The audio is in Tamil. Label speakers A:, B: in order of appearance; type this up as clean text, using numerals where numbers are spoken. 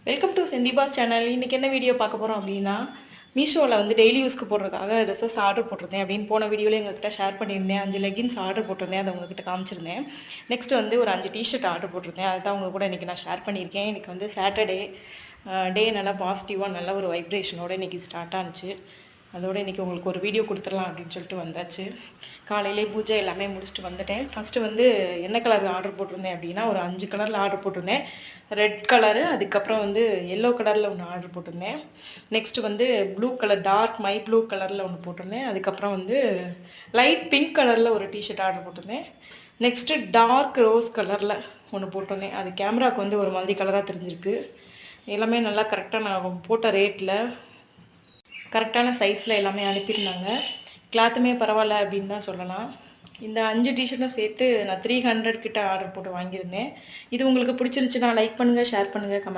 A: Welcome to செந்திபா channel. இன்றைக்கி என்ன வீடியோ பார்க்க போகிறோம் அப்படின்னா, மீஷோவில் வந்து டெய்லி யூஸ்க்கு போடுறதுக்காக ட்ரெஸ்ஸஸ் ஆர்டர் போட்டிருந்தேன் அப்படின்னு போன வீடியோவில் எங்கள்கிட்ட ஷேர் பண்ணியிருந்தேன். 5 லெகின்ஸ் ஆர்டர் போட்டிருந்தேன், அதை உங்ககிட்ட காமிச்சிருந்தேன். நெக்ஸ்ட் வந்து ஒரு 5 டிஷர்ட் ஆர்டர் போட்டிருந்தேன், அதை தான் உங்கள் கூட இன்றைக்கி நான் ஷேர் பண்ணியிருக்கேன். இன்றைக்கி வந்து சாட்டர்டே டே நல்லா பாசிட்டிவாக நல்ல ஒரு வைப்ரேஷனோடு இன்றைக்கி ஸ்டார்ட் ஆனிச்சு. அதோடு இன்றைக்கி உங்களுக்கு ஒரு வீடியோ கொடுத்துடலாம் அப்படின்னு சொல்லிட்டு வந்தாச்சு. காலையிலே பூஜை எல்லாமே முடிச்சுட்டு வந்துட்டேன். ஃபஸ்ட்டு வந்து என்ன கலர் ஆர்டர் போட்டிருந்தேன் அப்படின்னா, ஒரு 5 கலரில் ஆர்டர் போட்டிருந்தேன். ரெட் கலரு, அதுக்கப்புறம் வந்து எல்லோ கலரில் ஒன்று ஆர்டர் போட்டிருந்தேன். நெக்ஸ்ட்டு வந்து blue colour, dark my blue கலரில் ஒன்று போட்டிருந்தேன். அதுக்கப்புறம் வந்து லைட் பிங்க் கலரில் ஒரு டிஷர்ட் ஆர்டர் போட்டிருந்தேன். நெக்ஸ்ட்டு டார்க் ரோஸ் கலரில் ஒன்று போட்டிருந்தேன். அது கேமராவுக்கு வந்து ஒரு மாதிரி கலராக தெரிஞ்சிருக்கு. எல்லாமே நல்லா கரெக்டாக நான் போட்ட ரேட்டில் கரெக்டான சைஸில் எல்லாமே அனுப்பியிருந்தாங்க. கிளாத்துமே பரவாயில்ல அப்படின்னு தான் சொல்லலாம். இந்த 5 டிஷர்ட்டும் சேர்த்து நான் 300 கிட்ட ஆர்டர் போட்டு வாங்கியிருந்தேன். இது உங்களுக்கு பிடிச்சிருந்துச்சுன்னா லைக் பண்ணுங்கள், ஷேர் பண்ணுங்கள், கமெண்ட்